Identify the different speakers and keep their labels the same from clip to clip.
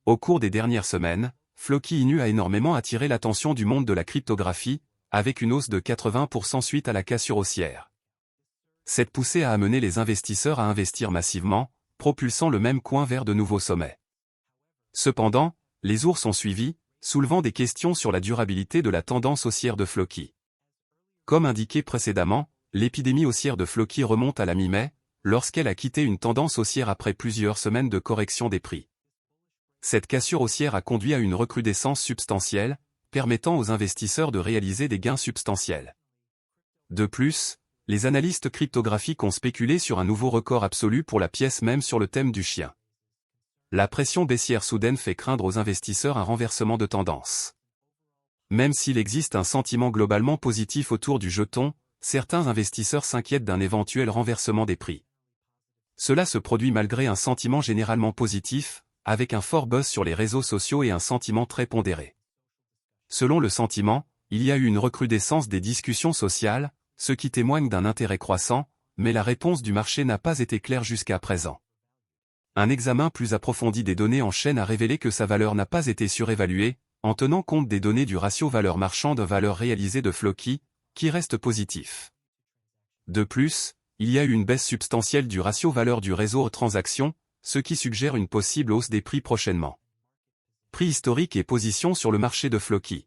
Speaker 1: Au cours des dernières semaines, Floki Inu a énormément attiré l'attention du monde de la cryptographie, avec une hausse de 80% suite à la cassure haussière. Cette poussée a amené les investisseurs à investir massivement, propulsant le même coin vers de nouveaux sommets. Cependant, les ours ont suivi, soulevant des questions sur la durabilité de la tendance haussière de Floki. Comme indiqué précédemment, l'épidémie haussière de Floki remonte à la mi-mai, lorsqu'elle a quitté une tendance haussière après plusieurs semaines de correction des prix. Cette cassure haussière a conduit à une recrudescence substantielle, permettant aux investisseurs de réaliser des gains substantiels. De plus, les analystes cryptographiques ont spéculé sur un nouveau record absolu pour la pièce même sur le thème du chien. La pression baissière soudaine fait craindre aux investisseurs un renversement de tendance. Même s'il existe un sentiment globalement positif autour du jeton, certains investisseurs s'inquiètent d'un éventuel renversement des prix. Cela se produit malgré un sentiment généralement positif, avec un fort buzz sur les réseaux sociaux et un sentiment très pondéré. Selon le sentiment, il y a eu une recrudescence des discussions sociales, ce qui témoigne d'un intérêt croissant, mais la réponse du marché n'a pas été claire jusqu'à présent. Un examen plus approfondi des données en chaîne a révélé que sa valeur n'a pas été surévaluée, en tenant compte des données du ratio valeur marchande-valeur réalisée de Floki, qui reste positif. De plus, il y a eu une baisse substantielle du ratio valeur du réseau aux transactions, ce qui suggère une possible hausse des prix prochainement. Prix historique et position sur le marché de Floki.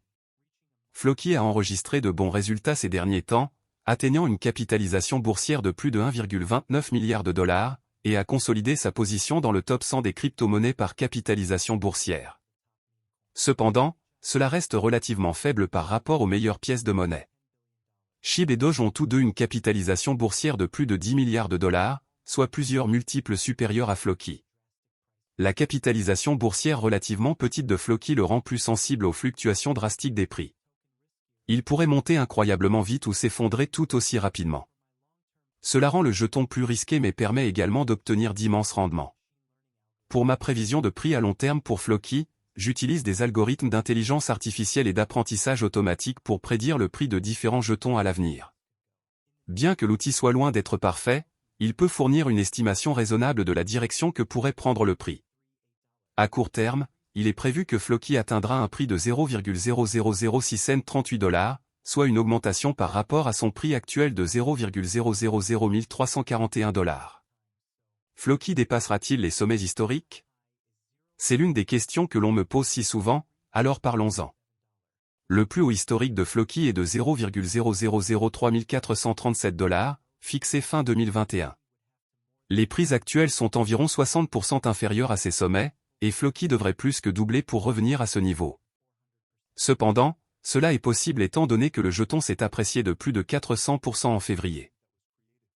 Speaker 1: Floki a enregistré de bons résultats ces derniers temps, atteignant une capitalisation boursière de plus de 1,29 milliard de dollars, et a consolidé sa position dans le top 100 des crypto-monnaies par capitalisation boursière. Cependant, cela reste relativement faible par rapport aux meilleures pièces de monnaie. SHIB et Doge ont tous deux une capitalisation boursière de plus de 10 milliards de dollars, soit plusieurs multiples supérieurs à Floki. La capitalisation boursière relativement petite de Floki le rend plus sensible aux fluctuations drastiques des prix. Il pourrait monter incroyablement vite ou s'effondrer tout aussi rapidement. Cela rend le jeton plus risqué mais permet également d'obtenir d'immenses rendements. Pour ma prévision de prix à long terme pour Floki, j'utilise des algorithmes d'intelligence artificielle et d'apprentissage automatique pour prédire le prix de différents jetons à l'avenir. Bien que l'outil soit loin d'être parfait, il peut fournir une estimation raisonnable de la direction que pourrait prendre le prix. À court terme, il est prévu que Floki atteindra un prix de 0,000638 $, soit une augmentation par rapport à son prix actuel de 0,000341 $. Floki dépassera-t-il les sommets historiques? C'est l'une des questions que l'on me pose si souvent, alors parlons-en. Le plus haut historique de Floki est de 0,003437 $, fixé fin 2021. Les prix actuels sont environ 60% inférieurs à ces sommets, et Floki devrait plus que doubler pour revenir à ce niveau. Cependant, cela est possible étant donné que le jeton s'est apprécié de plus de 400% en février.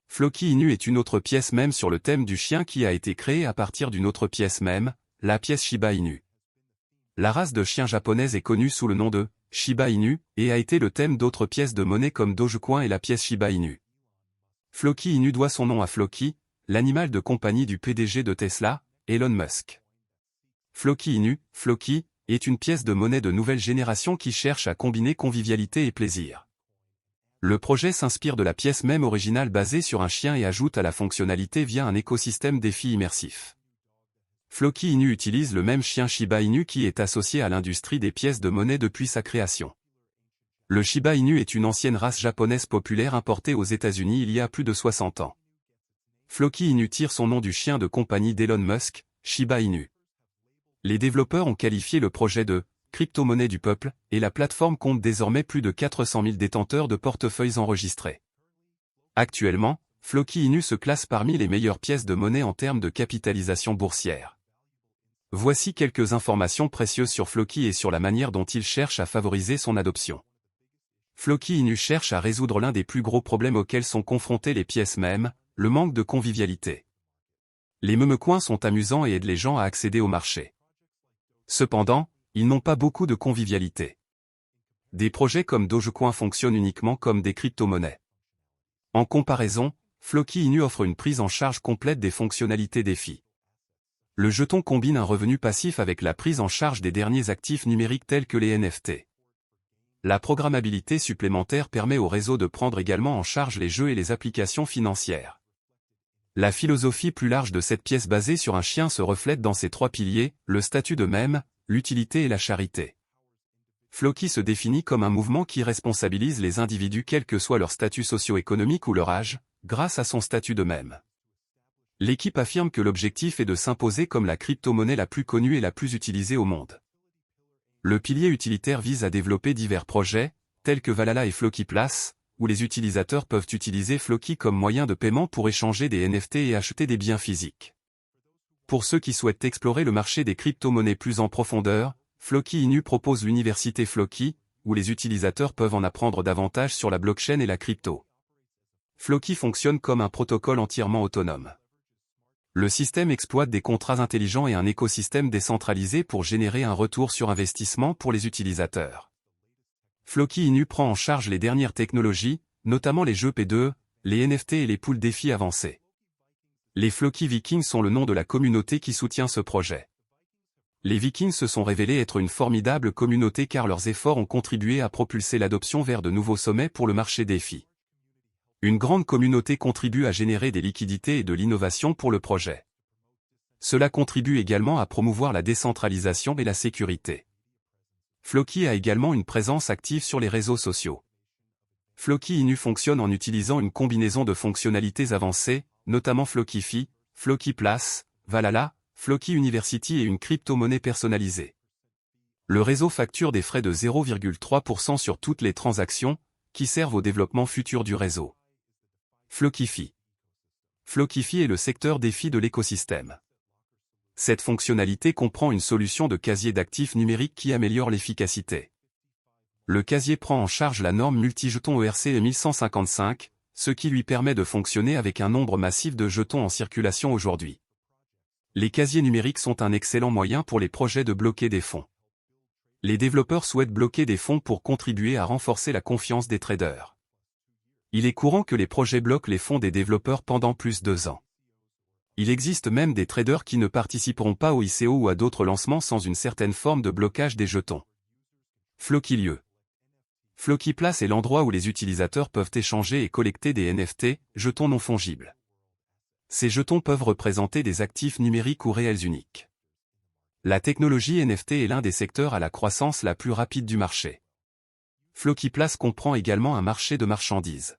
Speaker 1: Floki Inu est une autre pièce même sur le thème du chien qui a été créée à partir d'une autre pièce même, la pièce Shiba Inu. La race de chien japonaise est connue sous le nom de Shiba Inu et a été le thème d'autres pièces de monnaie comme Dogecoin et la pièce Shiba Inu. Floki Inu doit son nom à Floki, l'animal de compagnie du PDG de Tesla, Elon Musk. Floki Inu, Floki, est une pièce de monnaie de nouvelle génération qui cherche à combiner convivialité et plaisir. Le projet s'inspire de la pièce même originale basée sur un chien et ajoute à la fonctionnalité via un écosystème défi immersif. Floki Inu utilise le même chien Shiba Inu qui est associé à l'industrie des pièces de monnaie depuis sa création. Le Shiba Inu est une ancienne race japonaise populaire importée aux États-Unis il y a plus de 60 ans. Floki Inu tire son nom du chien de compagnie d'Elon Musk, Shiba Inu. Les développeurs ont qualifié le projet de « crypto-monnaie du peuple » et la plateforme compte désormais plus de 400 000 détenteurs de portefeuilles enregistrés. Actuellement, Floki Inu se classe parmi les meilleures pièces de monnaie en termes de capitalisation boursière. Voici quelques informations précieuses sur Floki et sur la manière dont il cherche à favoriser son adoption. Floki Inu cherche à résoudre l'un des plus gros problèmes auxquels sont confrontées les pièces mêmes, le manque de convivialité. Les memecoins sont amusants et aident les gens à accéder au marché. Cependant, ils n'ont pas beaucoup de convivialité. Des projets comme Dogecoin fonctionnent uniquement comme des crypto-monnaies. En comparaison, Floki Inu offre une prise en charge complète des fonctionnalités défi. Le jeton combine un revenu passif avec la prise en charge des derniers actifs numériques tels que les NFT. La programmabilité supplémentaire permet au réseau de prendre également en charge les jeux et les applications financières. La philosophie plus large de cette pièce basée sur un chien se reflète dans ses 3 piliers, le statut de même, l'utilité et la charité. Floki se définit comme un mouvement qui responsabilise les individus quel que soit leur statut socio-économique ou leur âge, grâce à son statut de même. L'équipe affirme que l'objectif est de s'imposer comme la crypto-monnaie la plus connue et la plus utilisée au monde. Le pilier utilitaire vise à développer divers projets, tels que Valhalla et Floki Place, où les utilisateurs peuvent utiliser Floki comme moyen de paiement pour échanger des NFT et acheter des biens physiques. Pour ceux qui souhaitent explorer le marché des crypto-monnaies plus en profondeur, Floki Inu propose l'université Floki, où les utilisateurs peuvent en apprendre davantage sur la blockchain et la crypto. Floki fonctionne comme un protocole entièrement autonome. Le système exploite des contrats intelligents et un écosystème décentralisé pour générer un retour sur investissement pour les utilisateurs. Floki Inu prend en charge les dernières technologies, notamment les jeux P2E, les NFT et les poules défis avancés. Les Floki Vikings sont le nom de la communauté qui soutient ce projet. Les Vikings se sont révélés être une formidable communauté car leurs efforts ont contribué à propulser l'adoption vers de nouveaux sommets pour le marché défi. Une grande communauté contribue à générer des liquidités et de l'innovation pour le projet. Cela contribue également à promouvoir la décentralisation et la sécurité. Floki a également une présence active sur les réseaux sociaux. Floki Inu fonctionne en utilisant une combinaison de fonctionnalités avancées, notamment Flokifi, Floki Place, Valhalla, Floki University et une crypto-monnaie personnalisée. Le réseau facture des frais de 0,3% sur toutes les transactions, qui servent au développement futur du réseau. Flokifi. Flokifi est le secteur défi de l'écosystème. Cette fonctionnalité comprend une solution de casier d'actifs numériques qui améliore l'efficacité. Le casier prend en charge la norme multijetons ERC 1155, ce qui lui permet de fonctionner avec un nombre massif de jetons en circulation aujourd'hui. Les casiers numériques sont un excellent moyen pour les projets de bloquer des fonds. Les développeurs souhaitent bloquer des fonds pour contribuer à renforcer la confiance des traders. Il est courant que les projets bloquent les fonds des développeurs pendant plus de 2 ans. Il existe même des traders qui ne participeront pas au ICO ou à d'autres lancements sans une certaine forme de blocage des jetons. Floki Lieu. Floki Place est l'endroit où les utilisateurs peuvent échanger et collecter des NFT, jetons non fongibles. Ces jetons peuvent représenter des actifs numériques ou réels uniques. La technologie NFT est l'un des secteurs à la croissance la plus rapide du marché. Floki Place comprend également un marché de marchandises.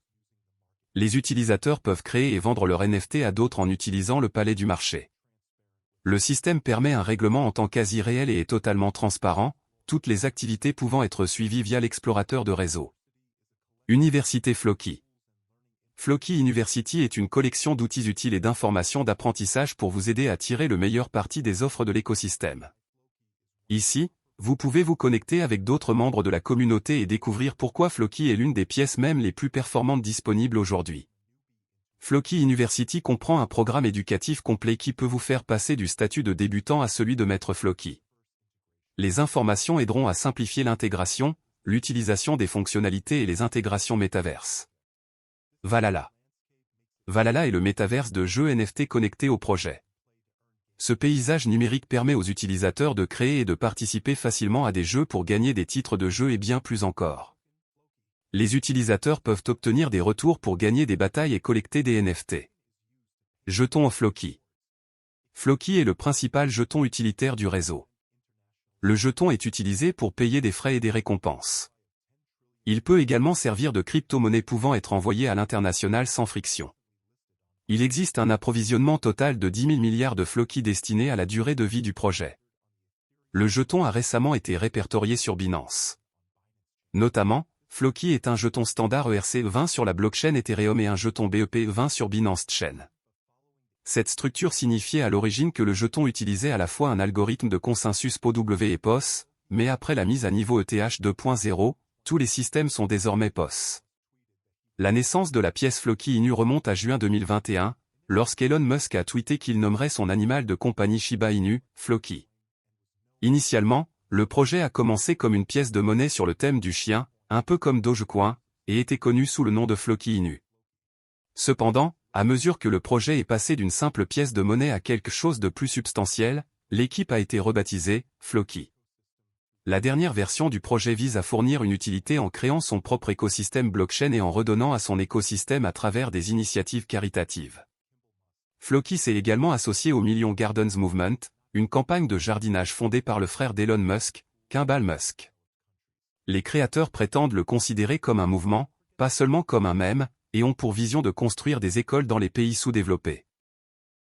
Speaker 1: Les utilisateurs peuvent créer et vendre leurs NFT à d'autres en utilisant le palais du marché. Le système permet un règlement en temps quasi réel et est totalement transparent, toutes les activités pouvant être suivies via l'explorateur de réseau. Université Floki. Floki University est une collection d'outils utiles et d'informations d'apprentissage pour vous aider à tirer le meilleur parti des offres de l'écosystème. Ici, vous pouvez vous connecter avec d'autres membres de la communauté et découvrir pourquoi Floki est l'une des pièces même les plus performantes disponibles aujourd'hui. Floki University comprend un programme éducatif complet qui peut vous faire passer du statut de débutant à celui de maître Floki. Les informations aideront à simplifier l'intégration, l'utilisation des fonctionnalités et les intégrations métaverses. Valhalla. Valhalla est le métaverse de jeux NFT connecté au projet. Ce paysage numérique permet aux utilisateurs de créer et de participer facilement à des jeux pour gagner des titres de jeu et bien plus encore. Les utilisateurs peuvent obtenir des retours pour gagner des batailles et collecter des NFT. Jetons en Floki. Floki est le principal jeton utilitaire du réseau. Le jeton est utilisé pour payer des frais et des récompenses. Il peut également servir de crypto-monnaie pouvant être envoyée à l'international sans friction. Il existe un approvisionnement total de 10 000 milliards de Floki destinés à la durée de vie du projet. Le jeton a récemment été répertorié sur Binance. Notamment, Floki est un jeton standard ERC20 sur la blockchain Ethereum et un jeton BEP20 sur Binance Chain. Cette structure signifiait à l'origine que le jeton utilisait à la fois un algorithme de consensus POW et POS, mais après la mise à niveau ETH 2.0, tous les systèmes sont désormais POS. La naissance de la pièce Floki Inu remonte à juin 2021, lorsqu'Elon Musk a tweeté qu'il nommerait son animal de compagnie Shiba Inu, Floki. Initialement, le projet a commencé comme une pièce de monnaie sur le thème du chien, un peu comme Dogecoin, et était connu sous le nom de Floki Inu. Cependant, à mesure que le projet est passé d'une simple pièce de monnaie à quelque chose de plus substantiel, l'équipe a été rebaptisée Floki. La dernière version du projet vise à fournir une utilité en créant son propre écosystème blockchain et en redonnant à son écosystème à travers des initiatives caritatives. Floki s'est également associé au Million Gardens Movement, une campagne de jardinage fondée par le frère d'Elon Musk, Kimball Musk. Les créateurs prétendent le considérer comme un mouvement, pas seulement comme un mème, et ont pour vision de construire des écoles dans les pays sous-développés.